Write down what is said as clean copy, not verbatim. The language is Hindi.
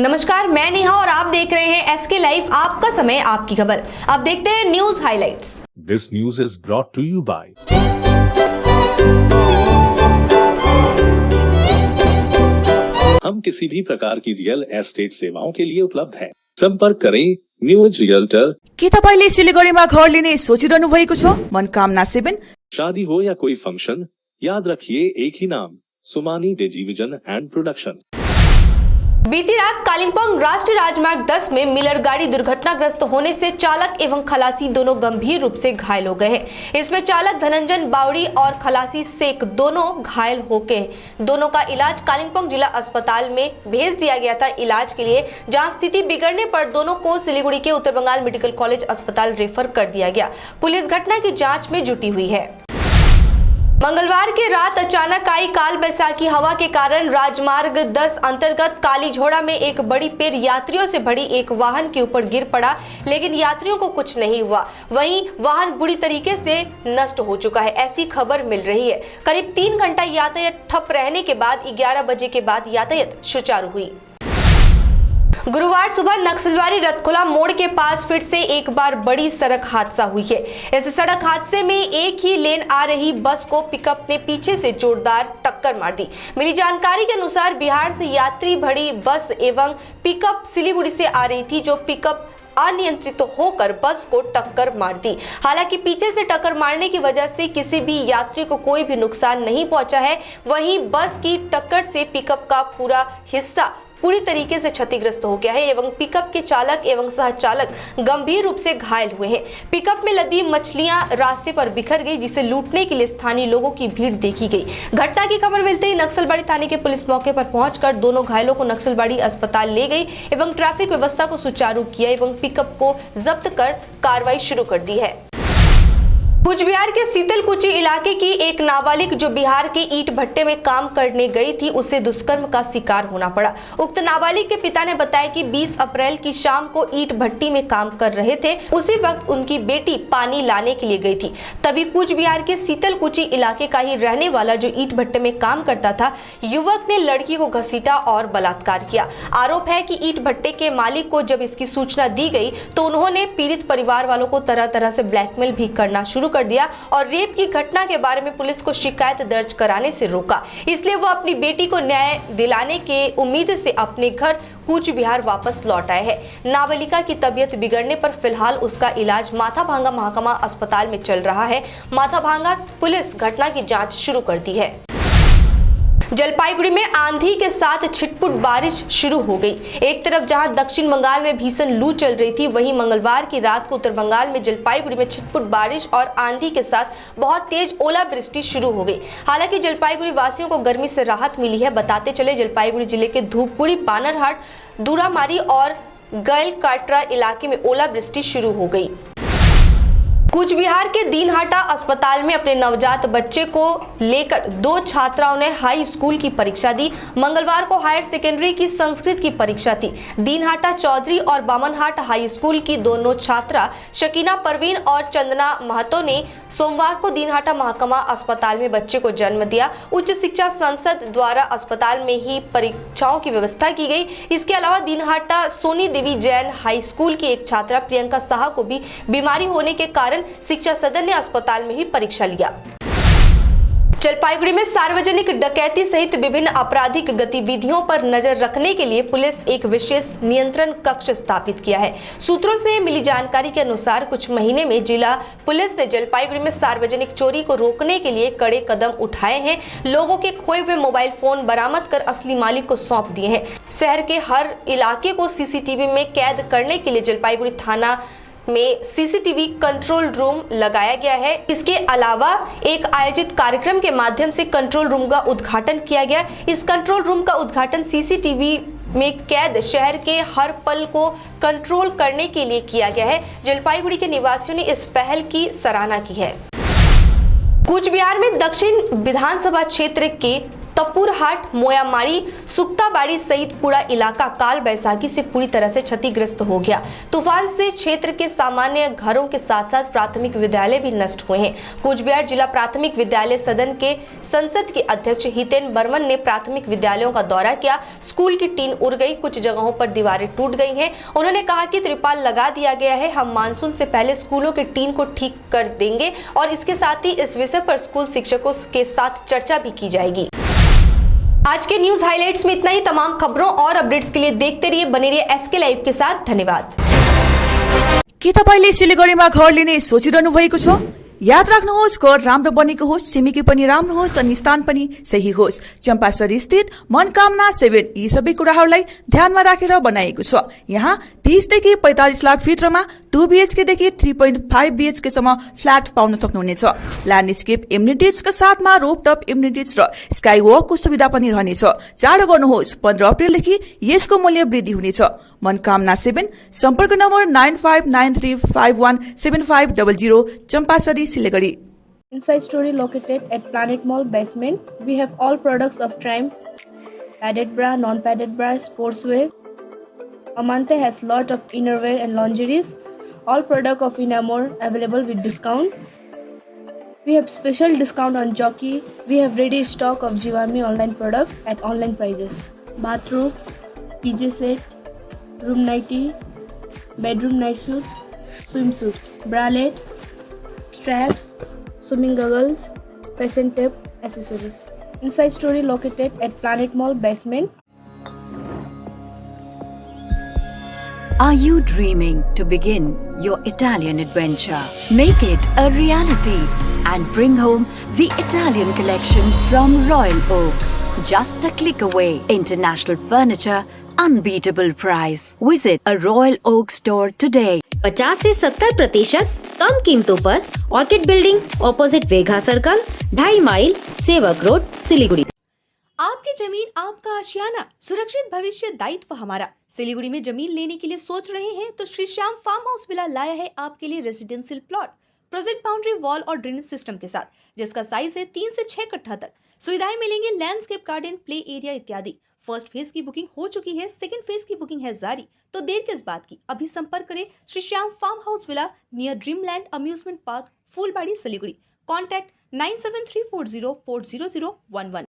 नमस्कार, मैं नेहा और आप देख रहे हैं एसके लाइव, आपका समय आपकी खबर। अब देखते हैं news highlights. This news is brought to you by हम किसी भी प्रकार की रियल एस्टेट सेवाओं के लिए उपलब्ध हैं। संपर्क करें न्यूज रियल्टर। के तपाईले सिलिगुडीमा घर लिने सोचिरहनु भएको छ? मनकामना 7। शादी हो या कोई फंक्शन, याद रखिए एक ही नाम, सुमानी टेलीविजन एंड प्रोडक्शन। बीती रात कालिम्पोंग राष्ट्रीय राजमार्ग 10 में मिलर गाड़ी दुर्घटनाग्रस्त होने से चालक एवं खलासी दोनों गंभीर रूप से घायल हो गए हैं। इसमें चालक धनंजन बावड़ी और खलासी शेख दोनों घायल हो गए। दोनों का इलाज कालिम्पोंग जिला अस्पताल में भेज दिया गया था इलाज के लिए, जहां स्थिति बिगड़ने पर दोनों को सिलीगुड़ी के उत्तर बंगाल मेडिकल कॉलेज अस्पताल रेफर कर दिया गया। पुलिस घटना की जाँच में जुटी हुई है। मंगलवार की रात अचानक आई काल बैसाखी हवा के कारण राजमार्ग 10 अंतर्गत कालीझोड़ा में एक बड़ी पेड़ यात्रियों से भरी एक वाहन के ऊपर गिर पड़ा, लेकिन यात्रियों को कुछ नहीं हुआ। वहीं वाहन बुरी तरीके से नष्ट हो चुका है, ऐसी खबर मिल रही है। करीब 3 घंटा यातायात ठप रहने के बाद 11 बजे के बाद यातायात सुचारू हुई। गुरुवार सुबह नक्सलवाड़ी रतखोला मोड़ के पास फिर से एक बार बड़ी सड़क हादसा हुई है। इस सड़क हादसे में एक ही लेन आ रही बस को पिकअप ने पीछे से जोरदार टक्कर मार दी। मिली जानकारी के अनुसार बिहार से यात्री भरी बस एवं पिकअप सिलीगुड़ी से आ रही थी, जो पिकअप अनियंत्रित होकर बस को टक्कर मार दी। हालांकि पीछे से टक्कर मारने की वजह से किसी भी यात्री को कोई भी नुकसान नहीं पहुंचा है। वहीं बस की टक्कर से पिकअप का पूरा हिस्सा पूरी तरीके से क्षतिग्रस्त हो गया है एवं पिकअप के चालक एवं सह चालक गंभीर रूप से घायल हुए हैं। पिकअप में लदी मछलियां रास्ते पर बिखर गई, जिसे लूटने के लिए स्थानीय लोगों की भीड़ देखी गई। घटना की खबर मिलते ही नक्सलबाड़ी थाने के पुलिस मौके पर पहुंचकर दोनों घायलों को नक्सलबाड़ी अस्पताल ले गई एवं ट्रैफिक व्यवस्था को सुचारू किया एवं पिकअप को जब्त कर कार्रवाई शुरू कर दी है। कूच बिहार के शीतलकुची इलाके की एक नाबालिग जो बिहार के ईंट भट्टे में काम करने गई थी, उसे दुष्कर्म का शिकार होना पड़ा। उक्त नाबालिग के पिता ने बताया कि 20 अप्रैल की शाम को ईंट भट्टी में काम कर रहे थे। उसी वक्त उनकी बेटी पानी लाने के लिए गई थी। तभी कूच बिहार के शीतलकुची इलाके का ही रहने वाला जो ईंट भट्टे में काम करता था, युवक ने लड़की को घसीटा और बलात्कार किया। आरोप है कि ईंट भट्टे के मालिक को जब इसकी सूचना दी गई तो उन्होंने पीड़ित परिवार वालों को तरह तरह से ब्लैकमेल भी करना शुरू कर दिया और रेप की घटना के बारे में पुलिस को शिकायत दर्ज कराने से रोका। इसलिए वो अपनी बेटी को न्याय दिलाने के उम्मीद से अपने घर कूच बिहार वापस लौट आए हैं। नाबालिका की तबीयत बिगड़ने पर फिलहाल उसका इलाज माथाभांगा महकमा अस्पताल में चल रहा है। माथाभांगा पुलिस घटना की जांच शुरू कर दी है। जलपाईगुड़ी में आंधी के साथ छिटपुट बारिश शुरू हो गई। एक तरफ जहां दक्षिण बंगाल में भीषण लू चल रही थी, वहीं मंगलवार की रात को उत्तर बंगाल में जलपाईगुड़ी में छिटपुट बारिश और आंधी के साथ बहुत तेज ओलावृष्टि शुरू हो गई। हालांकि जलपाईगुड़ी वासियों को गर्मी से राहत मिली है। बताते चले जलपाईगुड़ी जिले के धूपगुड़ी, बानरहाट, दूरामारी और गैलकाट्रा इलाके में ओलावृष्टि शुरू हो गई। कूच बिहार के दीनहाटा अस्पताल में अपने नवजात बच्चे को लेकर 2 छात्राओं ने हाई स्कूल की परीक्षा दी। मंगलवार को हायर सेकेंडरी की संस्कृत की परीक्षा थी। दीनहाटा चौधरी और बामनहाट हाई स्कूल की दोनों छात्रा शकीना परवीन और चंदना महतो ने सोमवार को दीनहाटा महकमा अस्पताल में बच्चे को जन्म दिया। उच्च शिक्षा संसद द्वारा अस्पताल में ही परीक्षाओं की व्यवस्था की गई। इसके अलावा दीनहाटा सोनी देवी जैन हाई स्कूल की एक छात्रा प्रियंका साहा को भी बीमारी होने के कारण शिक्षा सदन ने अस्पताल में ही परीक्षा लिया। जलपाईगुड़ी में सार्वजनिक डकैती सहित विभिन्न आपराधिक गतिविधियों पर नजर रखने के लिए पुलिस एक विशेष नियंत्रण कक्ष स्थापित किया है। सूत्रों से मिली जानकारी के अनुसार कुछ महीने में जिला पुलिस ने जलपाईगुड़ी में सार्वजनिक चोरी को रोकने के लिए कड़े कदम उठाए हैं। लोगों के खोए हुए मोबाइल फोन बरामद कर असली मालिक को सौंप दिए हैं। शहर के हर इलाके को सीसीटीवी में कैद करने के लिए जलपाईगुड़ी थाना में सीसीटीवी कंट्रोल रूम लगाया गया है। इसके अलावा एक आयोजित कार्यक्रम के माध्यम से कंट्रोल रूम का उद्घाटन किया गया। इस कंट्रोल रूम का उद्घाटन सीसीटीवी में कैद शहर के हर पल को कंट्रोल करने के लिए किया गया है। जलपाईगुड़ी के निवासियों ने इस पहल की सराहना की है। कूच बिहार में दक्षिण विधानसभा क्षेत्र के तपुरहाट, मोयामारी, सुक्ताबाड़ी सहित पूरा इलाका काल बैसाखी से पूरी तरह से क्षतिग्रस्त हो गया। तूफान से क्षेत्र के सामान्य घरों के साथ साथ प्राथमिक विद्यालय भी नष्ट हुए हैं। कूच बिहार जिला प्राथमिक विद्यालय सदन के संसद के अध्यक्ष हितेन बर्मन ने प्राथमिक विद्यालयों का दौरा किया। स्कूल की टीन उड़ गई, कुछ जगहों पर दीवारें टूट गई हैं। उन्होंने कहा कि त्रिपाल लगा दिया गया है, हम मानसून से पहले स्कूलों के टीन को ठीक कर देंगे और इसके साथ ही इस विषय पर स्कूल शिक्षकों के साथ चर्चा भी की जाएगी। आज के न्यूज हाइलाइट्स में इतना ही। तमाम खबरों और अपडेट्स के लिए देखते रहिए, बने रहिए एसके लाइव के साथ। धन्यवाद। के तपाईले सिलिगुडीमा घर लिने सोचिरहनु भएको छ? याद राख्नुहोस्, घर राम्रो बनेको होस्, छिमेकी पनि राम्रो होस् अनि स्थान पनि सही होस्। चम्पासरी स्थित मनकामना 7 यी सबै कुराहरूलाई ध्यानमा राखेर बनाइएको छ। यहाँ 30 देखि 45 लाख भित्रमा 2 BHK देखि 3.5 BHK सम्म फ्ल्याट पाउन सक्नुहुनेछ। ल्यान्डस्केप एम्युनिटिजका साथमा रोपटप एम्युनिटिज र स्काई वकको सुविधा पनि रहनेछ। चाँडो गर्नुहोस्, 15 अप्रिलदेखि यसको मूल्य वृद्धि हुनेछ। मनकामना 7, सम्पर्क number 9593517500, Champasari, Siliguri. Inside story located at Planet Mall basement. We have all products of Triumph, padded bra, non-padded bra, sportswear. Amante has lot of innerwear and lingeries. All product of Inamore available with discount. We have special discount on Jockey. We have ready stock of Jivami online product at online prices. Bathrobe, PJ set, room nightie, bedroom night suit, swimsuits, bralette, straps, swimming goggles, fashion tape, accessories. Inside story located at Planet Mall basement. Are you dreaming to begin your Italian adventure? Make it a reality and bring home the Italian collection from Royal Oak. Just a click away. International furniture, unbeatable price. Visit a Royal Oak store today. 50 से 70% कम कीमतों पर ऑर्किड बिल्डिंग, ऑपोजिट वेघा circle, 2.5 mile, Sevak road, Siliguri. आपकी जमीन आपका आशियाना, सुरक्षित भविष्य दायित्व हमारा। सिलीगुड़ी में जमीन लेने के लिए सोच रहे हैं तो Shri Shyam farm house villa लाया है आपके लिए residential plot, project boundary wall और ड्रेनेज सिस्टम के साथ, जिसका साइज है 3 से 6 कट्ठा तक। सुविधाएं मिलेंगी लैंडस्केप गार्डन, प्ले एरिया इत्यादि। फर्स्ट फेज की बुकिंग हो चुकी है, सेकंड फेज की बुकिंग है जारी। तो देर किस बात की, अभी संपर्क करें Shri Shyam farm house villa near Dreamland amusement park, Phulbari, Siliguri. Contact 9734040011।